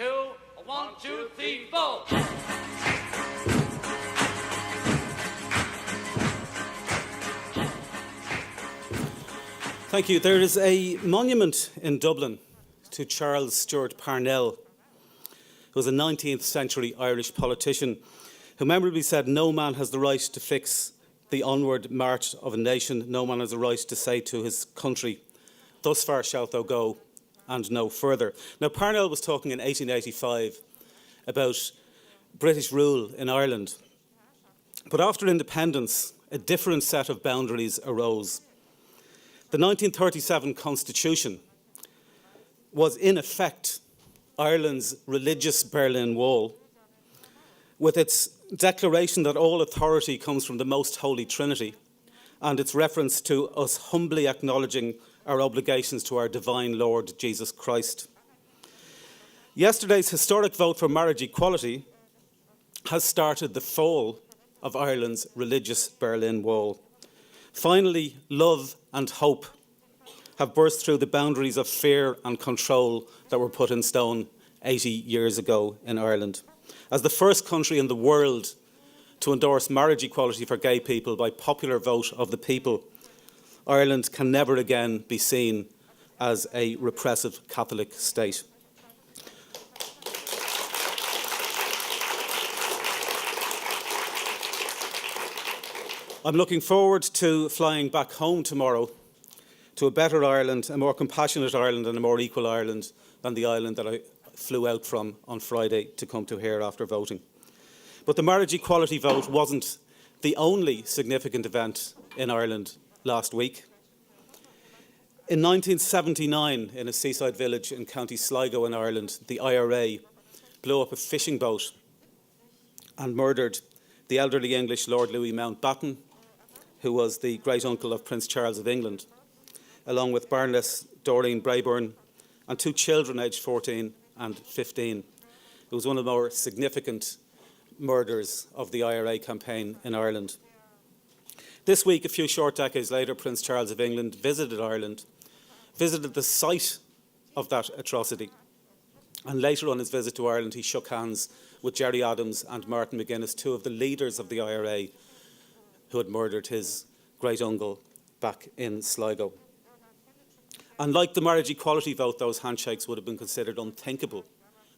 two, one, two, three, four. Thank you. There is a monument in Dublin to Charles Stewart Parnell, who was a 19th century Irish politician who memorably said, "No man has the right to fix the onward march of a nation. No man has the right to say to his country, thus far shalt thou go and no further." Now, Parnell was talking in 1885 about British rule in Ireland. But after independence, a different set of boundaries arose. The 1937 Constitution was, in effect, Ireland's religious Berlin Wall, with its declaration that all authority comes from the Most Holy Trinity and its reference to us humbly acknowledging our obligations to our divine Lord Jesus Christ. Yesterday's historic vote for marriage equality has started the fall of Ireland's religious Berlin Wall. Finally, love and hope have burst through the boundaries of fear and control that were put in stone 80 years ago in Ireland. As the first country in the world to endorse marriage equality for gay people by popular vote of the people, Ireland can never again be seen as a repressive Catholic state. I'm looking forward to flying back home tomorrow to a better Ireland, a more compassionate Ireland and a more equal Ireland than the island that I flew out from on Friday to come to here after voting. But the marriage equality vote wasn't the only significant event in Ireland last week. In 1979, in a seaside village in County Sligo in Ireland, the IRA blew up a fishing boat and murdered the elderly English Lord Louis Mountbatten, who was the great-uncle of Prince Charles of England, along with Baroness Doreen Brabourne and two children aged 14 and 15. It was one of the more significant murders of the IRA campaign in Ireland. This week, a few short decades later, Prince Charles of England visited Ireland, visited the site of that atrocity. And later on his visit to Ireland, he shook hands with Gerry Adams and Martin McGuinness, two of the leaders of the IRA who had murdered his great-uncle back in Sligo. And like the marriage equality vote, those handshakes would have been considered unthinkable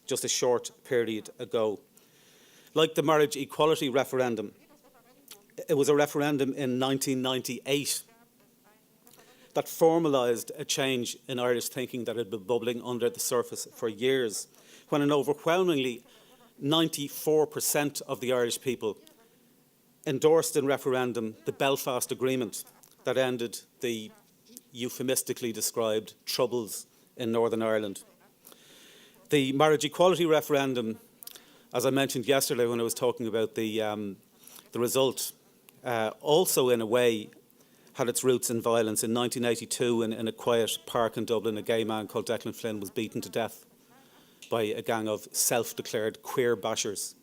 just a short period ago. Like the marriage equality referendum, it was a referendum in 1998 that formalised a change in Irish thinking that had been bubbling under the surface for years, when an overwhelmingly 94% of the Irish people endorsed in referendum the Belfast Agreement that ended the euphemistically described troubles in Northern Ireland. The marriage equality referendum, as I mentioned yesterday when I was talking about the result, also in a way had its roots in violence. In 1982, in a quiet park in Dublin, a gay man called Declan Flynn was beaten to death by a gang of self-declared queer bashers.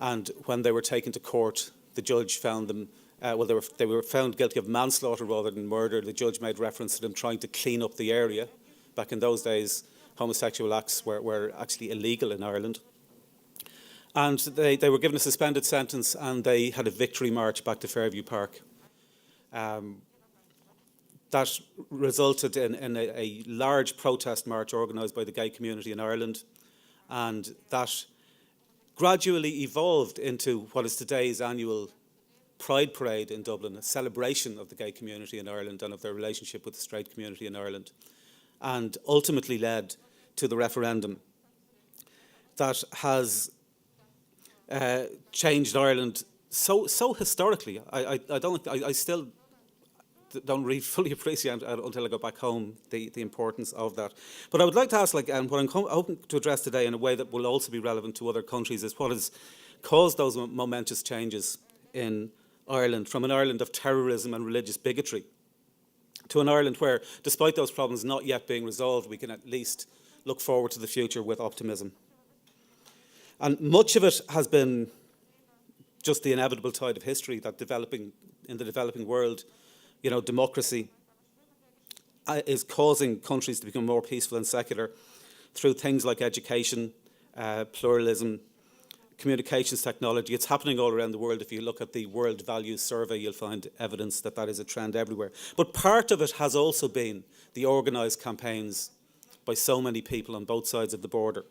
And when they were taken to court, the judge found them, they were found guilty of manslaughter rather than murder. The judge made reference to them trying to clean up the area. Back in those days, homosexual acts were actually illegal in Ireland. And they were given a suspended sentence, and they had a victory march back to Fairview Park. That resulted in a large protest march organised by the gay community in Ireland, and that gradually evolved into what is today's annual Pride Parade in Dublin, a celebration of the gay community in Ireland and of their relationship with the straight community in Ireland, and ultimately led to the referendum that has changed Ireland so historically. I still don't really fully appreciate until I go back home the importance of that. But I would like to ask, what I'm hoping to address today in a way that will also be relevant to other countries, is what has caused those momentous changes in Ireland, from an Ireland of terrorism and religious bigotry to an Ireland where, despite those problems not yet being resolved, we can at least look forward to the future with optimism. And much of it has been just the inevitable tide of history that in the developing world, democracy is causing countries to become more peaceful and secular through things like education, pluralism, communications technology. It's happening all around the world. If you look at the World Values Survey, you'll find evidence that that is a trend everywhere. But part of it has also been the organised campaigns by so many people on both sides of the border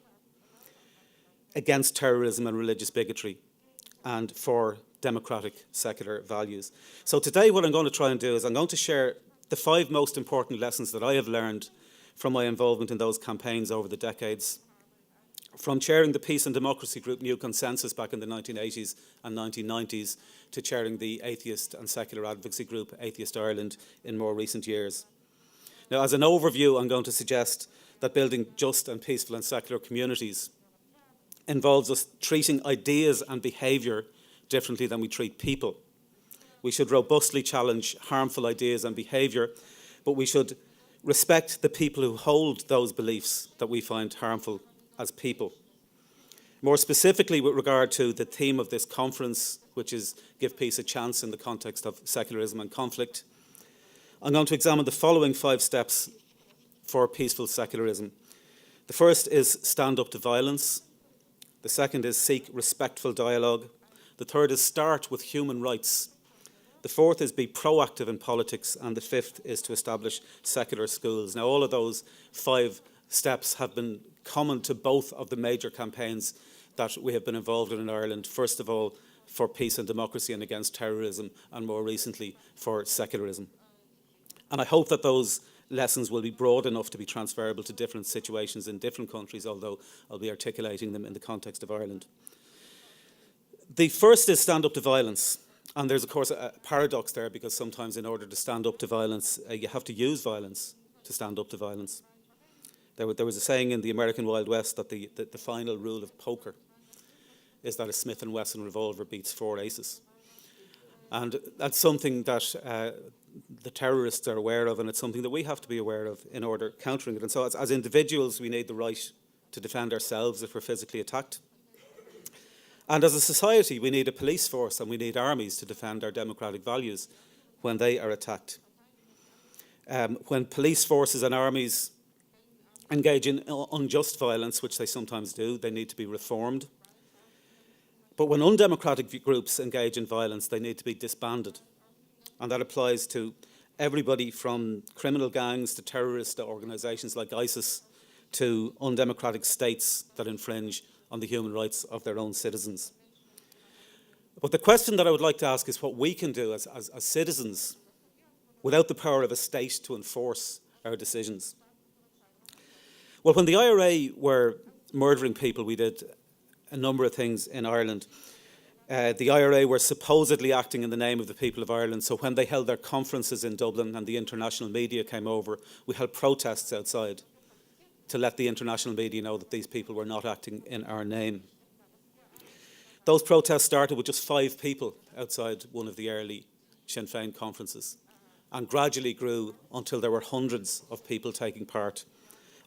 against terrorism and religious bigotry and for democratic secular values. So today what I'm going to try and do is I'm going to share the 5 most important lessons that I have learned from my involvement in those campaigns over the decades, from chairing the Peace and Democracy Group New Consensus back in the 1980s and 1990s to chairing the Atheist and Secular Advocacy Group, Atheist Ireland, in more recent years. Now, as an overview, I'm going to suggest that building just and peaceful and secular communities involves us treating ideas and behaviour differently than we treat people. We should robustly challenge harmful ideas and behaviour, but we should respect the people who hold those beliefs that we find harmful as people. More specifically, with regard to the theme of this conference, which is Give Peace a Chance in the context of secularism and conflict, I'm going to examine the following 5 steps for peaceful secularism. The first is stand up to violence. The second is seek respectful dialogue. The third is start with human rights. The fourth is be proactive in politics. And the fifth is to establish secular schools. Now, all of those 5 steps have been common to both of the major campaigns that we have been involved in Ireland. First of all, for peace and democracy and against terrorism, and more recently for secularism. And I hope that those lessons will be broad enough to be transferable to different situations in different countries, although I'll be articulating them in the context of Ireland. The first is stand up to violence. And there's, of course, a paradox there, because sometimes in order to stand up to violence, you have to use violence to stand up to violence. There was a saying in the American Wild West that the final rule of poker is that a Smith & Wesson revolver beats 4 aces. And that's something that the terrorists are aware of, and it's something that we have to be aware of in order countering it. And so as individuals, we need the right to defend ourselves if we're physically attacked. And as a society, we need a police force and we need armies to defend our democratic values when they are attacked. When police forces and armies engage in unjust violence, which they sometimes do, they need to be reformed. But when undemocratic groups engage in violence, they need to be disbanded. And that applies to everybody from criminal gangs to terrorist organisations like ISIS to undemocratic states that infringe on the human rights of their own citizens. But the question that I would like to ask is what we can do as citizens without the power of a state to enforce our decisions. Well, when the IRA were murdering people, we did a number of things in Ireland. The IRA were supposedly acting in the name of the people of Ireland, so when they held their conferences in Dublin and the international media came over, we held protests outside to let the international media know that these people were not acting in our name. Those protests started with just 5 people outside one of the early Sinn Féin conferences and gradually grew until there were hundreds of people taking part,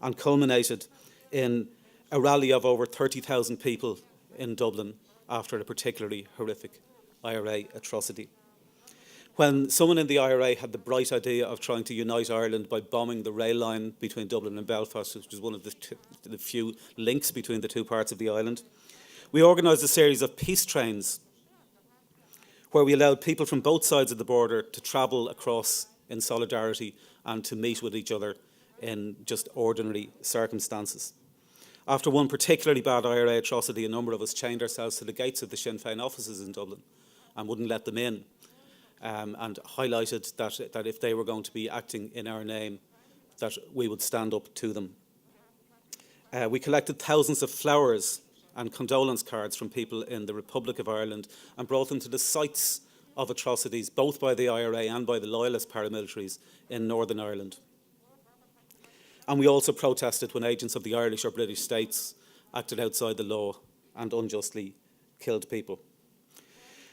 and culminated in a rally of over 30,000 people in Dublin after a particularly horrific IRA atrocity. When someone in the IRA had the bright idea of trying to unite Ireland by bombing the rail line between Dublin and Belfast, which was one of the few links between the 2 parts of the island, we organised a series of peace trains where we allowed people from both sides of the border to travel across in solidarity and to meet with each other in just ordinary circumstances. After one particularly bad IRA atrocity, a number of us chained ourselves to the gates of the Sinn Féin offices in Dublin and wouldn't let them in, and highlighted that if they were going to be acting in our name, that we would stand up to them. We collected thousands of flowers and condolence cards from people in the Republic of Ireland and brought them to the sites of atrocities, both by the IRA and by the loyalist paramilitaries in Northern Ireland. And we also protested when agents of the Irish or British states acted outside the law and unjustly killed people.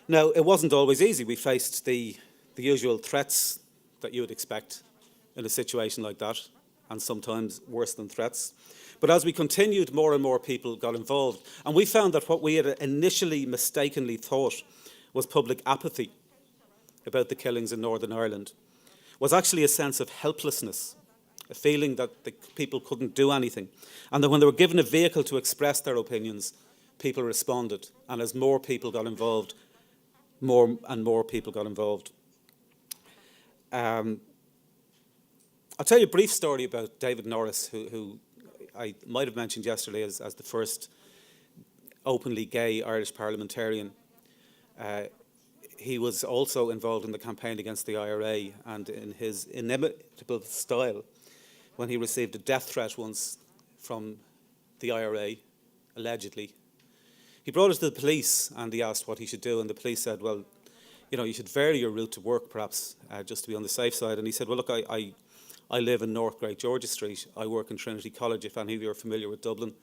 Now, it wasn't always easy. We faced the usual threats that you would expect in a situation like that, and sometimes worse than threats. But as we continued, more and more people got involved. And we found that what we had initially mistakenly thought was public apathy about the killings in Northern Ireland was actually a sense of helplessness a feeling that the people couldn't do anything, and that when they were given a vehicle to express their opinions, people responded, and as more people got involved, more and more people got involved. I'll tell you a brief story about David Norris, who I might have mentioned yesterday as the first openly gay Irish parliamentarian. He was also involved in the campaign against the IRA, and in his inimitable style, when he received a death threat once from the IRA, allegedly, he brought it to the police and he asked what he should do, and the police said, well, you know, you should vary your route to work perhaps, just to be on the safe side. And he said, well, look, I live in North Great George's Street. I work in Trinity College. If any of you are familiar with Dublin,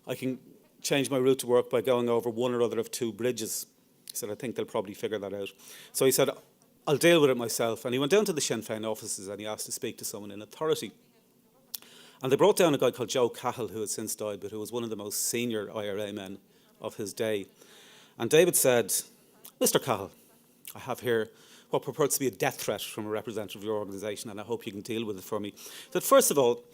I can change my route to work by going over one or other of two bridges. He said, I think they'll probably figure that out. So he said, I'll deal with it myself. And he went down to the Sinn Féin offices and he asked to speak to someone in authority. And they brought down a guy called Joe Cahill, who had since died, but who was one of the most senior IRA men of his day. And David said, Mr. Cahill, I have here what purports to be a death threat from a representative of your organisation, and I hope you can deal with it for me. That first of all,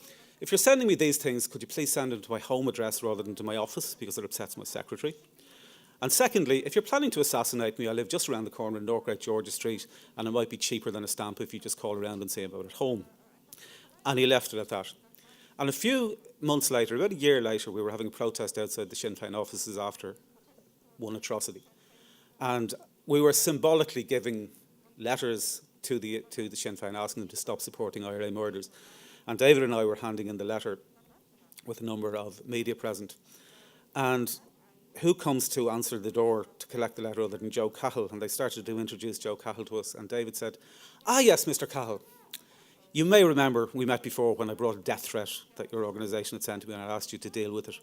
if you're sending me these things, could you please send them to my home address rather than to my office, because it upsets my secretary? And secondly, if you're planning to assassinate me, I live just around the corner in North Great George's Street, and it might be cheaper than a stamp if you just call around and say about it home. And he left it at that. And a few months later, about a year later, we were having a protest outside the Sinn Féin offices after one atrocity. And we were symbolically giving letters to the Sinn Féin asking them to stop supporting IRA murders. And David and I were handing in the letter with a number of media present. And who comes to answer the door to collect the letter other than Joe Cahill? And they started to introduce Joe Cahill to us. And David said, ah, yes, Mr. Cahill. You may remember we met before when I brought a death threat that your organisation had sent to me and I asked you to deal with it.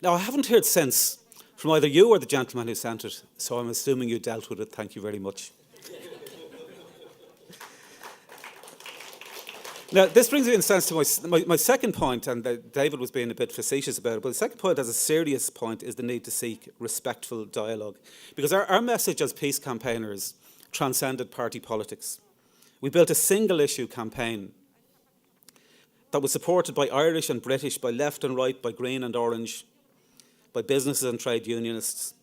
Now, I haven't heard since from either you or the gentleman who sent it, so I'm assuming you dealt with it. Thank you very much. Now, this brings me in a sense to my second point, and David was being a bit facetious about it, but the second point, as a serious point, is the need to seek respectful dialogue. Because our message as peace campaigners transcended party politics. We built a single-issue campaign that was supported by Irish and British, by left and right, by green and orange, by businesses and trade unionists.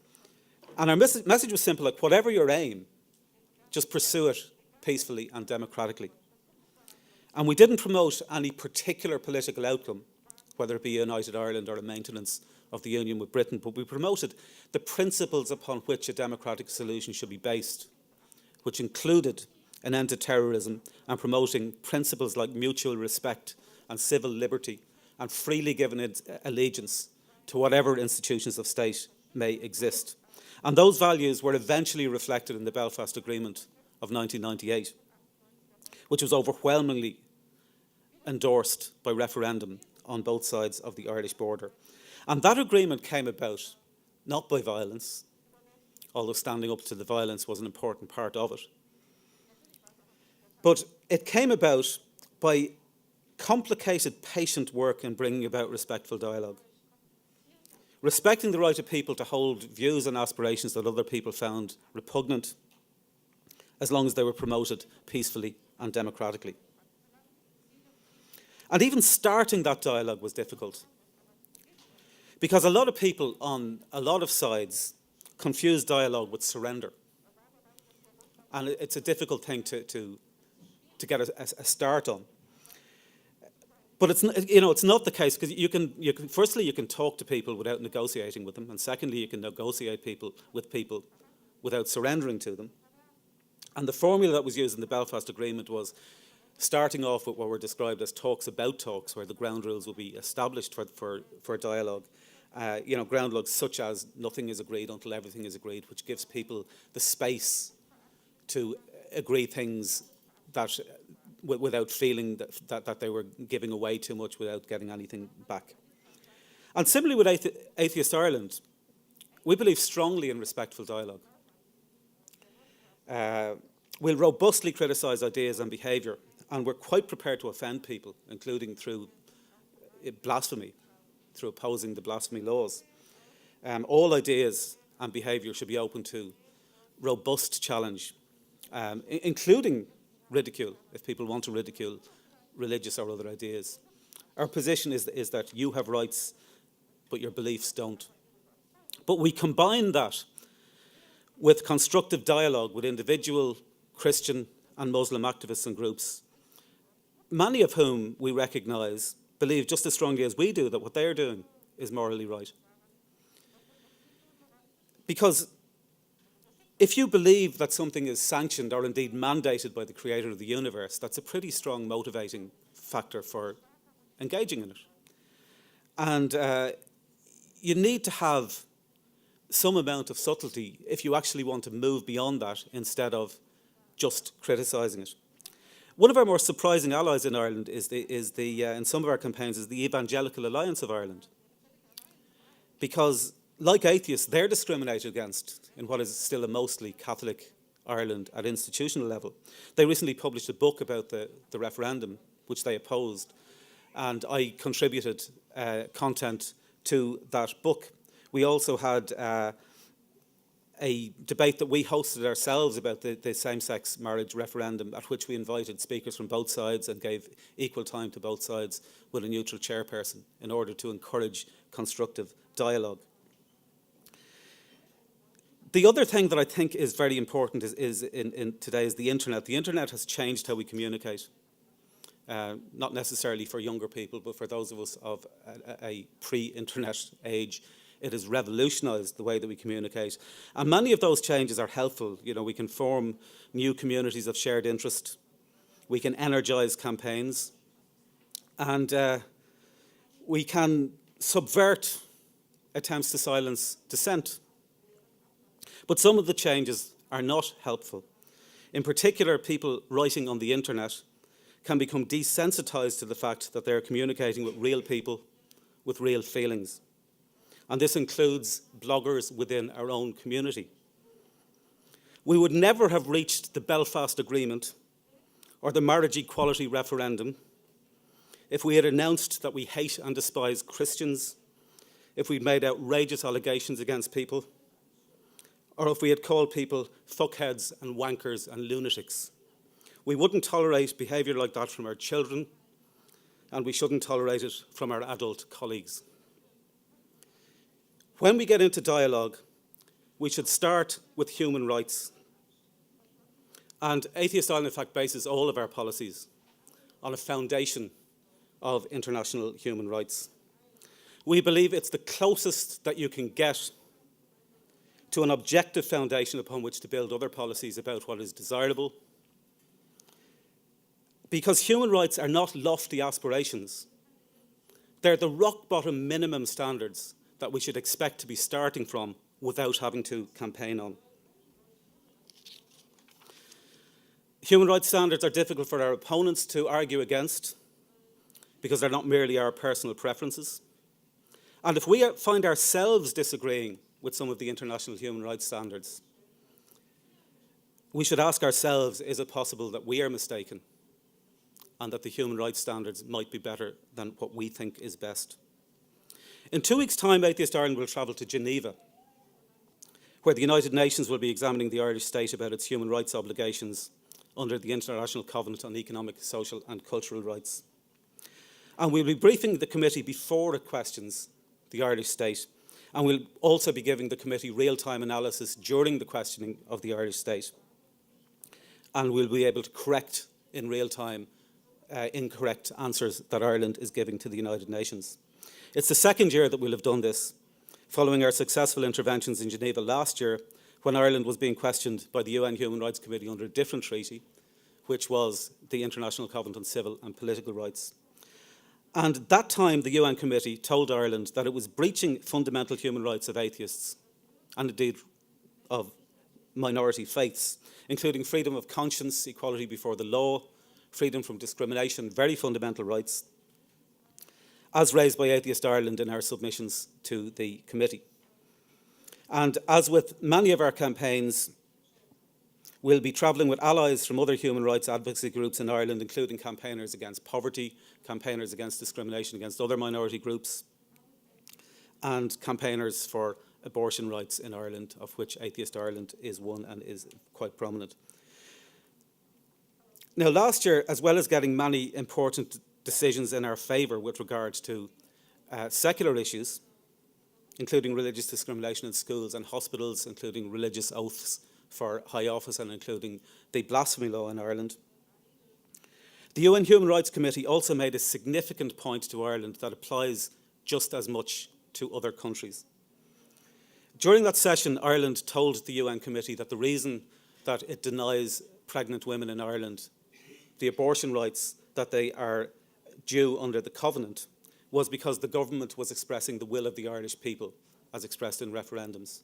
And our message was simple, like, whatever your aim, just pursue it peacefully and democratically. And we didn't promote any particular political outcome, whether it be United Ireland or a maintenance of the union with Britain, but we promoted the principles upon which a democratic solution should be based, which included an end to terrorism and promoting principles like mutual respect and civil liberty and freely given allegiance to whatever institutions of state may exist. And those values were eventually reflected in the Belfast Agreement of 1998, which was overwhelmingly endorsed by referendum on both sides of the Irish border. And that agreement came about not by violence, although standing up to the violence was an important part of it, but it came about by complicated, patient work in bringing about respectful dialogue, respecting the right of people to hold views and aspirations that other people found repugnant, as long as they were promoted peacefully and democratically. And even starting that dialogue was difficult, because a lot of people on a lot of sides confuse dialogue with surrender. And it's a difficult thing to get a start on. But it's not the case, because you can firstly you can talk to people without negotiating with them, and secondly you can negotiate with people without surrendering to them. And the formula that was used in the Belfast Agreement was starting off with what were described as talks about talks, where the ground rules will be established for dialogue. Ground rules such as nothing is agreed until everything is agreed, which gives people the space to agree things that without feeling that they were giving away too much without getting anything back. And similarly with Atheist Ireland, we believe strongly in respectful dialogue. We'll robustly criticise ideas and behaviour, and we're quite prepared to offend people, including through blasphemy, through opposing the blasphemy laws. All ideas and behaviour should be open to robust challenge, including ridicule, if people want to ridicule religious or other ideas. Our position is that you have rights, but your beliefs don't. But we combine that with constructive dialogue with individual Christian and Muslim activists and groups, many of whom we recognise believe just as strongly as we do that what they're doing is morally right. Because if you believe that something is sanctioned or indeed mandated by the creator of the universe, that's a pretty strong motivating factor for engaging in it. And you need to have some amount of subtlety if you actually want to move beyond that instead of just criticising it. One of our more surprising allies in Ireland in some of our campaigns is the Evangelical Alliance of Ireland. Because, like atheists, they're discriminated against in what is still a mostly Catholic Ireland at institutional level. They recently published a book about the referendum, which they opposed, and I contributed content to that book. We also had a debate that we hosted ourselves about the same-sex marriage referendum, at which we invited speakers from both sides and gave equal time to both sides with a neutral chairperson in order to encourage constructive dialogue. The other thing that I think is very important in today is the internet. The internet has changed how we communicate, not necessarily for younger people, but for those of us of a pre-internet age. It has revolutionised the way that we communicate. And many of those changes are helpful. You know, we can form new communities of shared interest. We can energise campaigns. And we can subvert attempts to silence dissent. But some of the changes are not helpful. In particular, people writing on the internet can become desensitised to the fact that they're communicating with real people with real feelings. And this includes bloggers within our own community. We would never have reached the Belfast Agreement or the marriage equality referendum if we had announced that we hate and despise Christians, if we'd made outrageous allegations against people, or if we had called people fuckheads and wankers and lunatics. We wouldn't tolerate behaviour like that from our children, and we shouldn't tolerate it from our adult colleagues. When we get into dialogue, we should start with human rights. And Atheist Ireland, in fact, bases all of our policies on a foundation of international human rights. We believe it's the closest that you can get to an objective foundation upon which to build other policies about what is desirable. Because human rights are not lofty aspirations. They're the rock-bottom minimum standards that we should expect to be starting from without having to campaign on. Human rights standards are difficult for our opponents to argue against because they're not merely our personal preferences. And if we find ourselves disagreeing with some of the international human rights standards, we should ask ourselves, is it possible that we are mistaken and that the human rights standards might be better than what we think is best? In 2 weeks' time, Atheist Ireland will travel to Geneva, where the United Nations will be examining the Irish state about its human rights obligations under the International Covenant on Economic, Social and Cultural Rights. And we'll be briefing the committee before it questions the Irish state, and we'll also be giving the committee real-time analysis during the questioning of the Irish state. And we'll be able to correct in real time incorrect answers that Ireland is giving to the United Nations. It's the second year that we'll have done this, following our successful interventions in Geneva last year, when Ireland was being questioned by the UN Human Rights Committee under a different treaty, which was the International Covenant on Civil and Political Rights. And at that time, the UN Committee told Ireland that it was breaching fundamental human rights of atheists, and indeed of minority faiths, including freedom of conscience, equality before the law, freedom from discrimination, very fundamental rights, as raised by Atheist Ireland in our submissions to the committee. And as with many of our campaigns, we'll be travelling with allies from other human rights advocacy groups in Ireland, including campaigners against poverty, campaigners against discrimination against other minority groups, and campaigners for abortion rights in Ireland, of which Atheist Ireland is one and is quite prominent. Now, last year, as well as getting many important decisions in our favour with regard to secular issues, including religious discrimination in schools and hospitals, including religious oaths for high office and including the blasphemy law in Ireland, the UN Human Rights Committee also made a significant point to Ireland that applies just as much to other countries. During that session, Ireland told the UN Committee that the reason that it denies pregnant women in Ireland the abortion rights that they are due under the Covenant was because the government was expressing the will of the Irish people as expressed in referendums.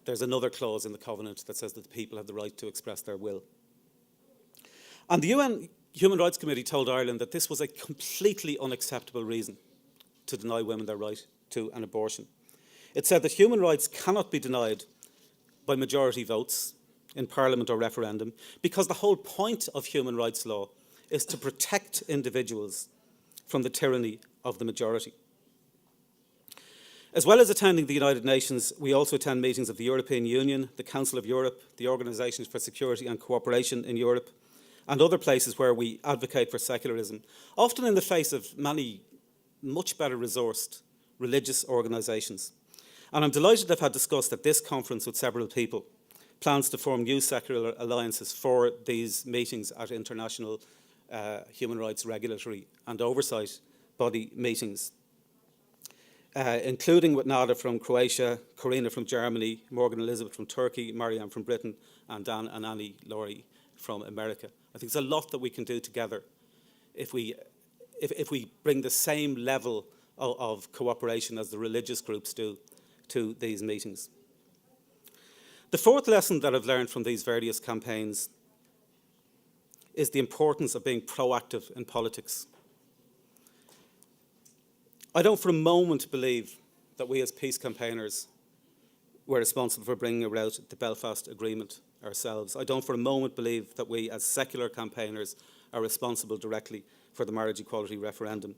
There's another clause in the Covenant that says that the people have the right to express their will. And the UN Human Rights Committee told Ireland that this was a completely unacceptable reason to deny women their right to an abortion. It said that human rights cannot be denied by majority votes in Parliament or referendum because the whole point of human rights law is to protect individuals from the tyranny of the majority. As well as attending the United Nations, we also attend meetings of the European Union, the Council of Europe, the Organisations for Security and Cooperation in Europe, and other places where we advocate for secularism, often in the face of many much better resourced religious organisations. And I'm delighted to have had discussed at this conference with several people plans to form new secular alliances for these meetings at international human rights regulatory and oversight body meetings, including with Nada from Croatia, Corina from Germany, Morgan Elizabeth from Turkey, Marianne from Britain, and Dan and Annie Laurie from America. I think there's a lot that we can do together if we bring the same level of cooperation as the religious groups do to these meetings. The fourth lesson that I've learned from these various campaigns is the importance of being proactive in politics. I don't for a moment believe that we as peace campaigners were responsible for bringing about the Belfast Agreement ourselves. I don't for a moment believe that we as secular campaigners are responsible directly for the marriage equality referendum.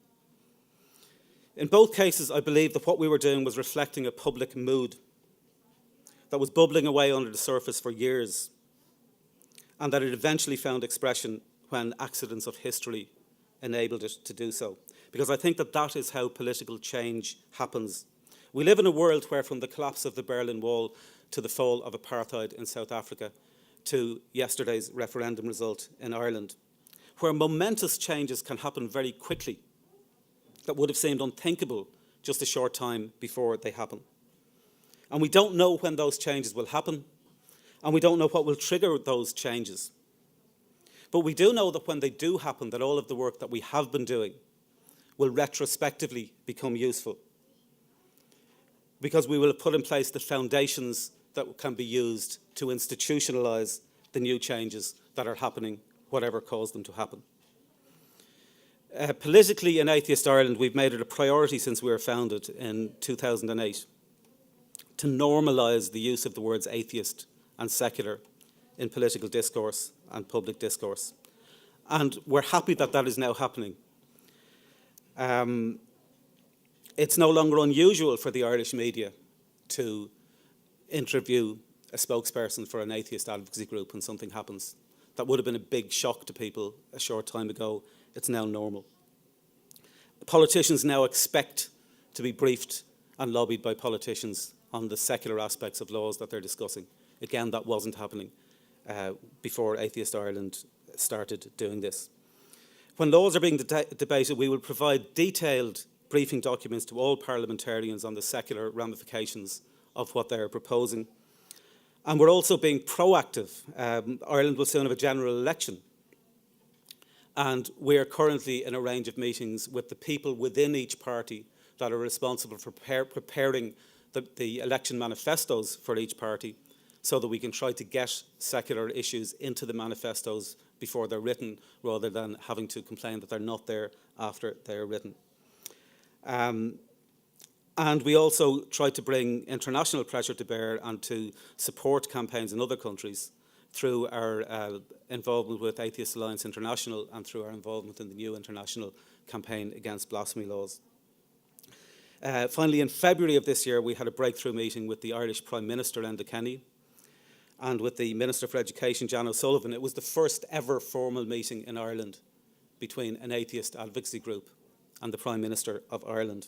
In both cases, I believe that what we were doing was reflecting a public mood that was bubbling away under the surface for years, and that it eventually found expression when accidents of history enabled it to do so. Because I think that that is how political change happens. We live in a world where, from the collapse of the Berlin Wall to the fall of apartheid in South Africa to yesterday's referendum result in Ireland, where momentous changes can happen very quickly that would have seemed unthinkable just a short time before they happen. And we don't know when those changes will happen, and we don't know what will trigger those changes. But we do know that when they do happen, that all of the work that we have been doing will retrospectively become useful, because we will have put in place the foundations that can be used to institutionalise the new changes that are happening, whatever caused them to happen. Politically, in Atheist Ireland, we've made it a priority since we were founded in 2008 to normalise the use of the words atheist and secular in political discourse and public discourse. And we're happy that that is now happening. It's no longer unusual for the Irish media to interview a spokesperson for an atheist advocacy group when something happens. That would have been a big shock to people a short time ago. It's now normal. Politicians now expect to be briefed and lobbied by politicians on the secular aspects of laws that they're discussing. Again, that wasn't happening before Atheist Ireland started doing this. When laws are being debated, we will provide detailed briefing documents to all parliamentarians on the secular ramifications of what they're proposing. And we're also being proactive. Ireland will soon have a general election. And we are currently in a range of meetings with the people within each party that are responsible for preparing the election manifestos for each party, so that we can try to get secular issues into the manifestos before they're written, rather than having to complain that they're not there after they're written. And we also try to bring international pressure to bear and to support campaigns in other countries through our involvement with Atheist Alliance International and through our involvement in the new international campaign against blasphemy laws. Finally, in February of this year, we had a breakthrough meeting with the Irish Prime Minister, Enda Kenny, and with the Minister for Education, Jan O'Sullivan. It was the first ever formal meeting in Ireland between an atheist advocacy group and the Prime Minister of Ireland.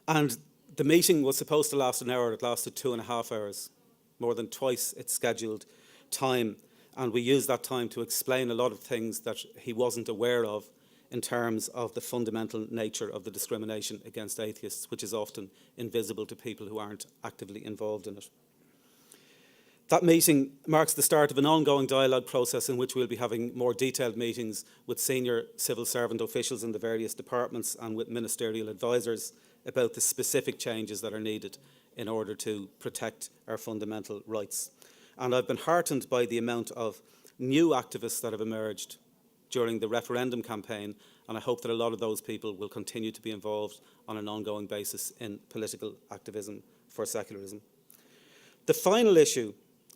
And the meeting was supposed to last an hour. It lasted 2.5 hours, more than twice its scheduled time. And we used that time to explain a lot of things that he wasn't aware of in terms of the fundamental nature of the discrimination against atheists, which is often invisible to people who aren't actively involved in it. That meeting marks the start of an ongoing dialogue process in which we'll be having more detailed meetings with senior civil servant officials in the various departments and with ministerial advisors about the specific changes that are needed in order to protect our fundamental rights. And I've been heartened by the amount of new activists that have emerged during the referendum campaign, and I hope that a lot of those people will continue to be involved on an ongoing basis in political activism for secularism. The final issue,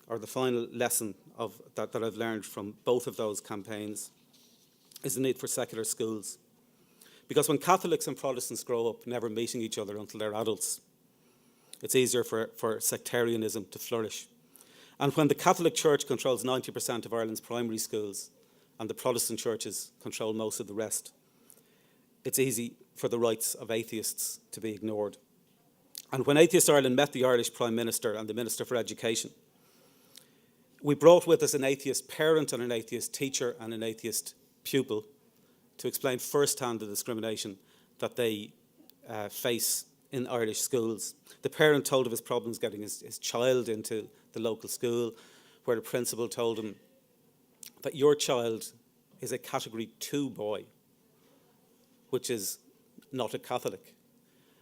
or the final lesson that I've learned from both of those campaigns, is the need for secular schools. Because when Catholics and Protestants grow up never meeting each other until they're adults, it's easier for sectarianism to flourish. And when the Catholic Church controls 90% of Ireland's primary schools and the Protestant churches control most of the rest, it's easy for the rights of atheists to be ignored. And when Atheist Ireland met the Irish Prime Minister and the Minister for Education, we brought with us an atheist parent and an atheist teacher and an atheist pupil to explain firsthand the discrimination that they face in Irish schools. The parent told of his problems getting his child into the local school, where the principal told him that your child is a Category 2 boy, which is not a Catholic,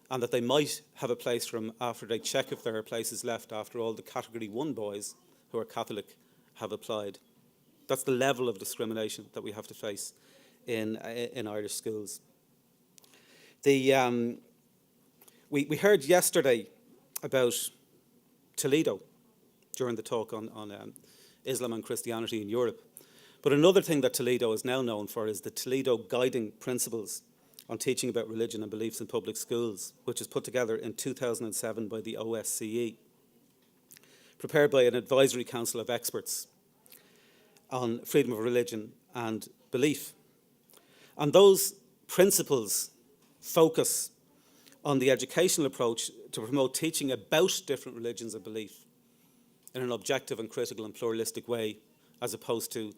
and that they might have a place for him after they check if there are places left after all the Category 1 boys who are Catholic have applied. That's the level of discrimination that we have to face in Irish schools. We heard yesterday about Toledo during the talk on Islam and Christianity in Europe. But another thing that Toledo is now known for is the Toledo Guiding Principles on Teaching about Religion and Beliefs in Public Schools, which was put together in 2007 by the OSCE, prepared by an advisory council of experts on freedom of religion and belief. And those principles focus on the educational approach to promote teaching about different religions and belief in an objective and critical and pluralistic way, as opposed to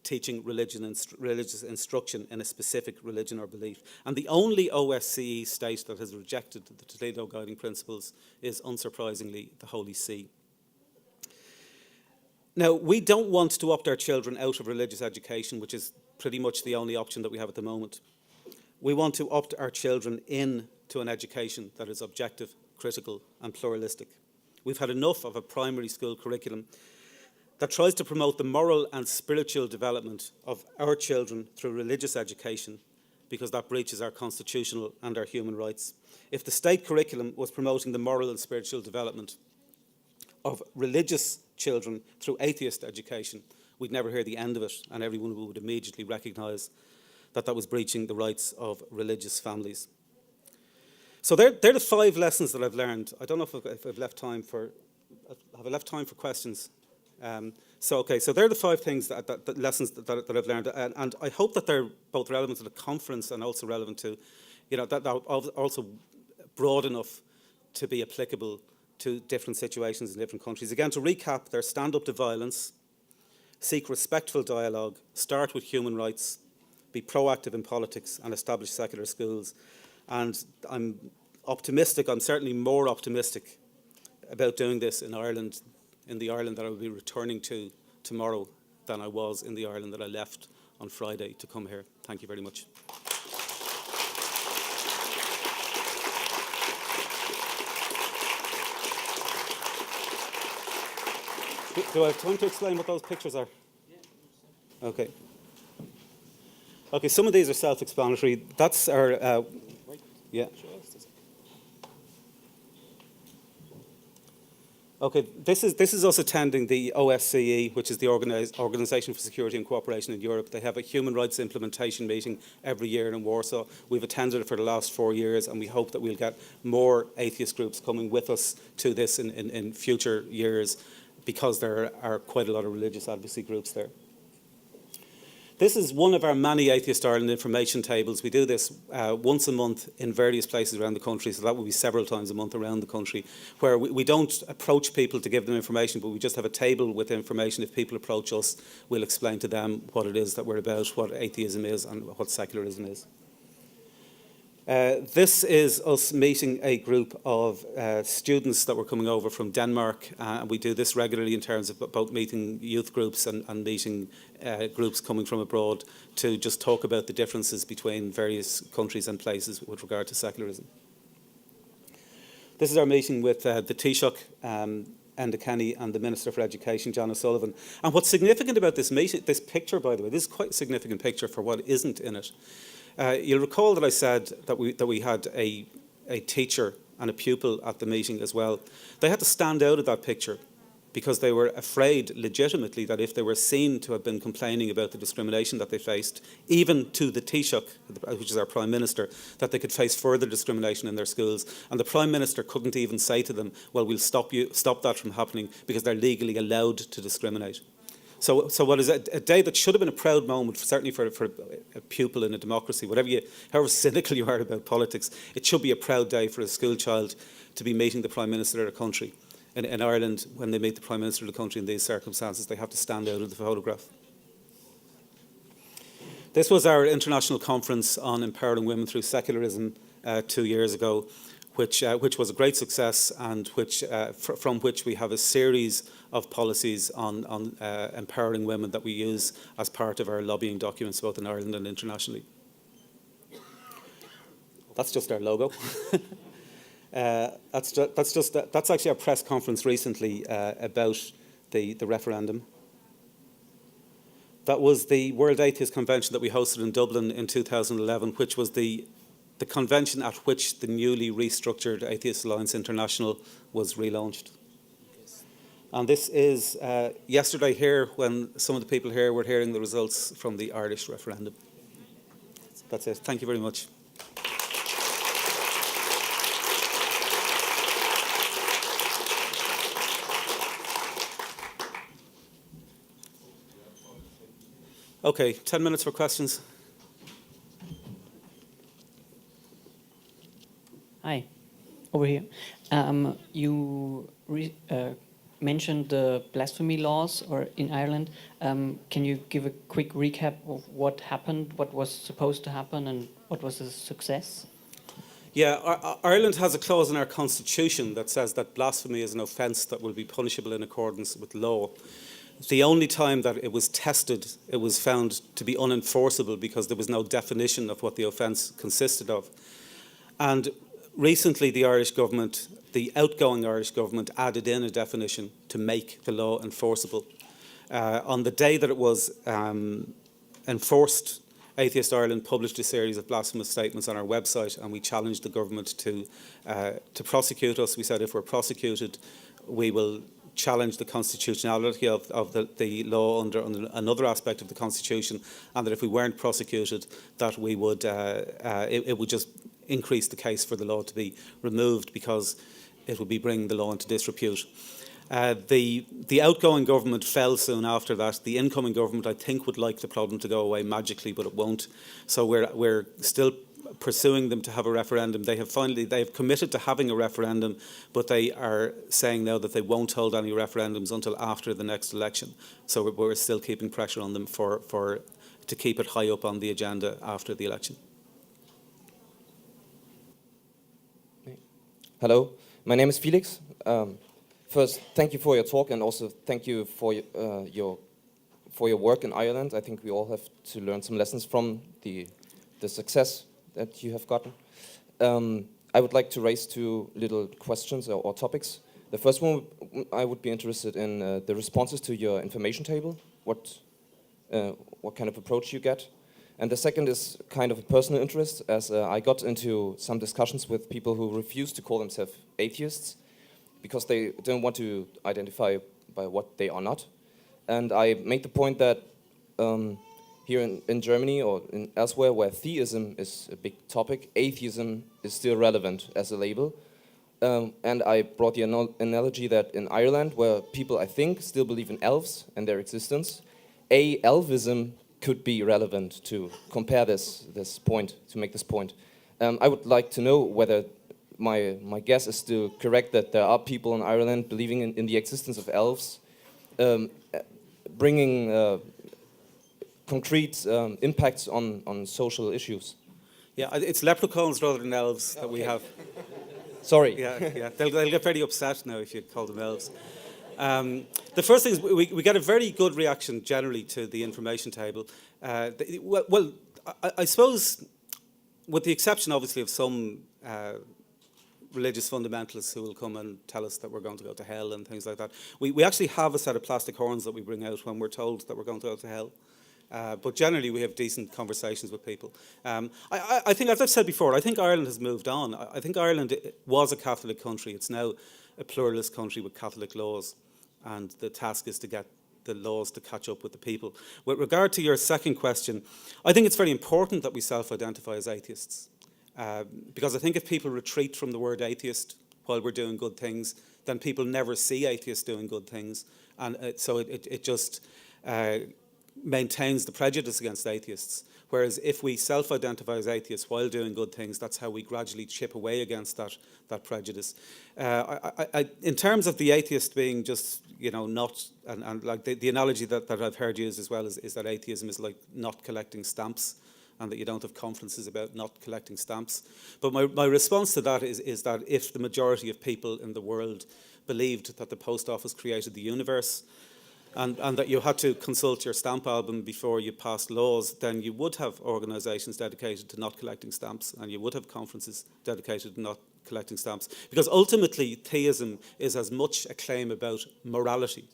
teaching religion and religious instruction in a specific religion or belief. And the only OSCE state that has rejected the Toledo Guiding Principles is, unsurprisingly, the Holy See. Now, we don't want to opt our children out of religious education, which is pretty much the only option that we have at the moment. We want to opt our children into an education that is objective, critical and pluralistic. We've had enough of a primary school curriculum that tries to promote the moral and spiritual development of our children through religious education, because that breaches our constitutional and our human rights. If the state curriculum was promoting the moral and spiritual development of religious children through atheist education, we'd never hear the end of it, and everyone would immediately recognise that that was breaching the rights of religious families. So they're the 5 lessons that I've learned. I don't know if I've left time for questions. So they're the 5 things that lessons that I've learned, and I hope that they're both relevant to the conference and also relevant to, that are also broad enough to be applicable to different situations in different countries. Again, to recap, they're stand up to violence, seek respectful dialogue, start with human rights, be proactive in politics, and establish secular schools. And I'm optimistic, I'm certainly more optimistic about doing this in Ireland, in the Ireland that I will be returning to tomorrow, than I was in the Ireland that I left on Friday to come here. Thank you very much. Do I have time to explain what those pictures are? Yeah. Okay, some of these are self-explanatory. That's our, yeah. Okay, this is us attending the OSCE, which is the Organisation for Security and Cooperation in Europe. They have a human rights implementation meeting every year in Warsaw. We've attended it for the last 4 years, and we hope that we'll get more atheist groups coming with us to this in future years. because there are quite a lot of religious advocacy groups there. This is one of our many Atheist Ireland information tables. We do this once a month in various places around the country, so that will be several times a month around the country, where we don't approach people to give them information, but we just have a table with information. If people approach us, we'll explain to them what it is that we're about, what atheism is and what secularism is. This is us meeting a group of students that were coming over from Denmark, and we do this regularly in terms of both meeting youth groups and meeting groups coming from abroad to just talk about the differences between various countries and places with regard to secularism. This is our meeting with the Taoiseach, Enda Kenny, and the Minister for Education, John O'Sullivan. And what's significant about this meeting, this picture, by the way, this is quite a significant picture for what isn't in it. You'll recall that I said that we had a teacher and a pupil at the meeting as well. They had to stand out of that picture because they were afraid legitimately that if they were seen to have been complaining about the discrimination that they faced, even to the Taoiseach, which is our Prime Minister, that they could face further discrimination in their schools. And the Prime Minister couldn't even say to them, well, we'll stop that from happening because they're legally allowed to discriminate. So what is a day that should have been a proud moment, certainly for a pupil in a democracy, however cynical you are about politics, it should be a proud day for a school child to be meeting the Prime Minister of their country. In Ireland, when they meet the Prime Minister of the country in these circumstances, they have to stand out of the photograph. This was our international conference on empowering women through secularism 2 years ago, which was a great success, and from which we have a series of policies on empowering women that we use as part of our lobbying documents, both in Ireland and internationally. That's just our logo. That's actually our press conference recently about the referendum. That was the World Atheist Convention that we hosted in Dublin in 2011, which was the convention at which the newly restructured Atheist Alliance International was relaunched. And this is yesterday here, when some of the people here were hearing the results from the Irish referendum. That's it. Thank you very much. Okay, 10 minutes for questions. Hi, over here. You mentioned the blasphemy laws in Ireland. Can you give a quick recap of what happened, what was supposed to happen, and what was a success? Yeah, Ireland has a clause in our constitution that says that blasphemy is an offence that will be punishable in accordance with law. The only time that it was tested, it was found to be unenforceable because there was no definition of what the offence consisted of. And recently the Irish government, the outgoing Irish government, added in a definition to make the law enforceable. On the day that it was enforced, Atheist Ireland published a series of blasphemous statements on our website, and we challenged the government to prosecute us. We said if we're prosecuted, we will challenge the constitutionality of the law under another aspect of the Constitution, and that if we weren't prosecuted, that we would it would just increase the case for the law to be removed because it would be bringing the law into disrepute. The outgoing government fell soon after that. The incoming government, I think, would like the problem to go away magically, but it won't. So we're still pursuing them to have a referendum. They have committed to having a referendum, but they are saying now that they won't hold any referendums until after the next election. So we're still keeping pressure on them to keep it high up on the agenda after the election. Hello, my name is Felix. First, thank you for your talk, and also thank you for your work in Ireland. I think we all have to learn some lessons from the success that you have gotten. I would like to raise two little questions or topics. The first one, I would be interested in the responses to your information table, what kind of approach you get. And the second is kind of a personal interest, as I got into some discussions with people who refuse to call themselves atheists because they don't want to identify by what they are not. And I made the point that here in Germany or elsewhere where theism is a big topic, atheism is still relevant as a label. And I brought the analogy that in Ireland, where people, I think, still believe in elves and their existence, elvism could be relevant to compare this point, to make this point. I would like to know whether my guess is still correct, that there are people in Ireland believing in the existence of elves, bringing concrete impacts on social issues. Yeah, it's leprechauns rather than elves that we have. Sorry. Yeah. They'll get very upset now if you call them elves. The first thing is we get a very good reaction generally to the information table. I suppose, with the exception obviously of some religious fundamentalists who will come and tell us that we're going to go to hell and things like that. We actually have a set of plastic horns that we bring out when we're told that we're going to go to hell. But generally we have decent conversations with people. I think, as I've said before, I think Ireland has moved on. I think Ireland was a Catholic country. It's now a pluralist country with Catholic laws. And the task is to get the laws to catch up with the people. With regard to your second question, I think it's very important that we self-identify as atheists. Because I think if people retreat from the word atheist while we're doing good things, then people never see atheists doing good things. And so it just maintains the prejudice against atheists. Whereas if we self-identify as atheists while doing good things, that's how we gradually chip away against that prejudice. In terms of the atheist being just, not, and like the analogy that I've heard used as well is that atheism is like not collecting stamps, and that you don't have conferences about not collecting stamps. But my response to that is that if the majority of people in the world believed that the post office created the universe, and that you had to consult your stamp album before you passed laws, then you would have organisations dedicated to not collecting stamps, and you would have conferences dedicated to not collecting stamps. Because ultimately, theism is as much a claim about morality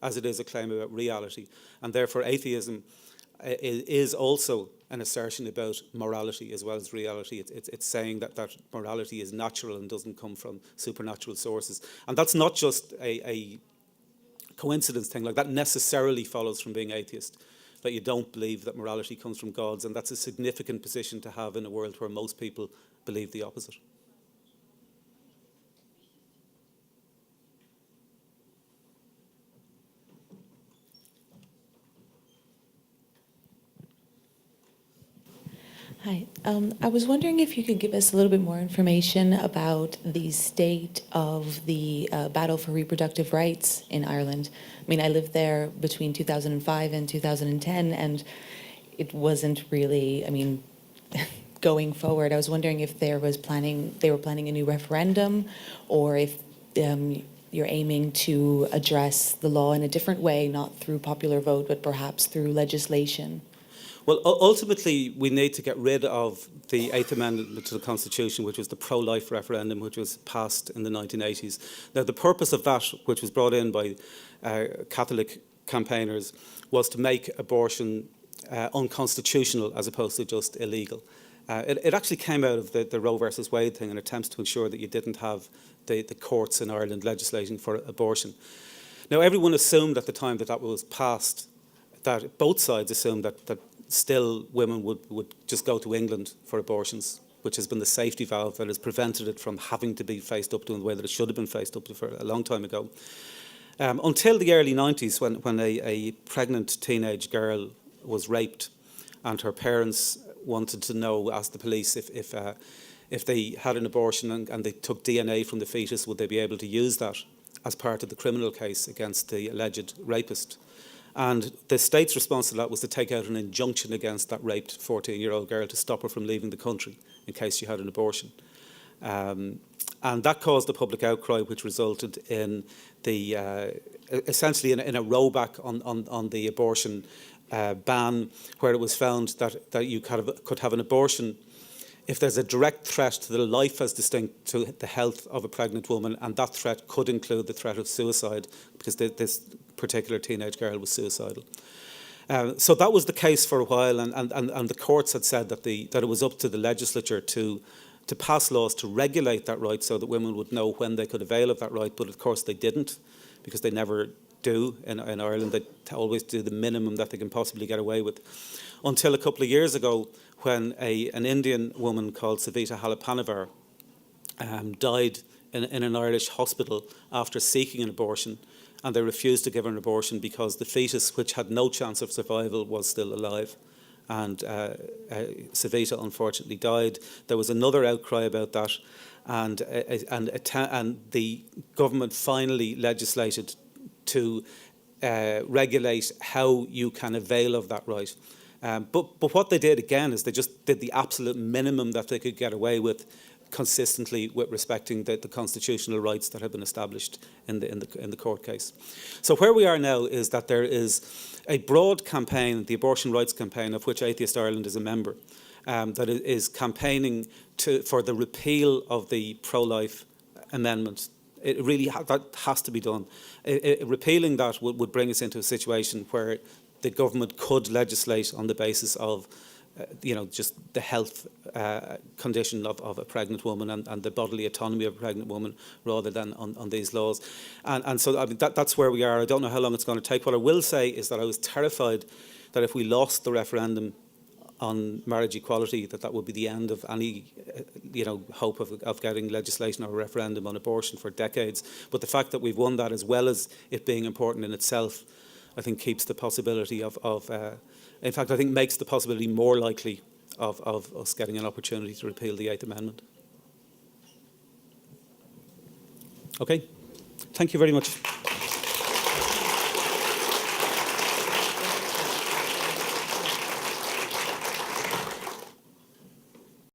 as it is a claim about reality. And therefore, atheism is also an assertion about morality as well as reality. It's saying that morality is natural and doesn't come from supernatural sources. And that's not just a coincidence thing. Like, that necessarily follows from being atheist, that you don't believe that morality comes from gods, and that's a significant position to have in a world where most people believe the opposite. Hi. I was wondering if you could give us a little bit more information about the state of the battle for reproductive rights in Ireland. I mean, I lived there between 2005 and 2010, and it wasn't really, going forward. I was wondering if they were planning a new referendum, or if you're aiming to address the law in a different way, not through popular vote, but perhaps through legislation. Well, ultimately, we need to get rid of the Eighth Amendment to the Constitution, which was the pro-life referendum, which was passed in the 1980s. Now, the purpose of that, which was brought in by Catholic campaigners, was to make abortion unconstitutional as opposed to just illegal. It actually came out of the Roe versus Wade thing, and attempts to ensure that you didn't have the courts in Ireland legislating for abortion. Now, everyone assumed at the time that was passed, that both sides assumed that still women would just go to England for abortions, which has been the safety valve that has prevented it from having to be faced up to in the way that it should have been faced up to for a long time ago. Until the early 90s, when a pregnant teenage girl was raped, and her parents wanted to know, asked the police if they had an abortion and they took DNA from the fetus, would they be able to use that as part of the criminal case against the alleged rapist. And the state's response to that was to take out an injunction against that raped 14-year-old girl to stop her from leaving the country in case she had an abortion. And that caused a public outcry, which resulted in essentially in a rollback on the abortion ban, where it was found that you could have an abortion if there's a direct threat to the life as distinct to the health of a pregnant woman, and that threat could include the threat of suicide, because this particular teenage girl was suicidal. So that was the case for a while, and the courts had said that it was up to the legislature to pass laws to regulate that right, so that women would know when they could avail of that right. But of course they didn't, because they never do in Ireland. They always do the minimum that they can possibly get away with. Until a couple of years ago, when an Indian woman called Savita Halappanavar died in an Irish hospital after seeking an abortion, and they refused to give her an abortion because the fetus, which had no chance of survival, was still alive. And Savita unfortunately died. There was another outcry about that, and the government finally legislated to regulate how you can avail of that right. But what they did again is they just did the absolute minimum that they could get away with, consistently with respecting the constitutional rights that have been established in the court case. So where we are now is that there is a broad campaign, the abortion rights campaign, of which Atheist Ireland is a member, that is campaigning for the repeal of the pro-life amendment. It really that has to be done. Repealing that would bring us into a situation where the government could legislate on the basis of just the health condition of a pregnant woman and the bodily autonomy of a pregnant woman, rather than on these laws. And so I mean, that's where we are. I don't know how long it's going to take. What I will say is that I was terrified that if we lost the referendum on marriage equality, that would be the end of any hope of getting legislation or a referendum on abortion for decades. But the fact that we've won that, as well as it being important in itself, I think keeps the possibility in fact, I think makes the possibility more likely of us getting an opportunity to repeal the 8th Amendment. Okay, thank you very much.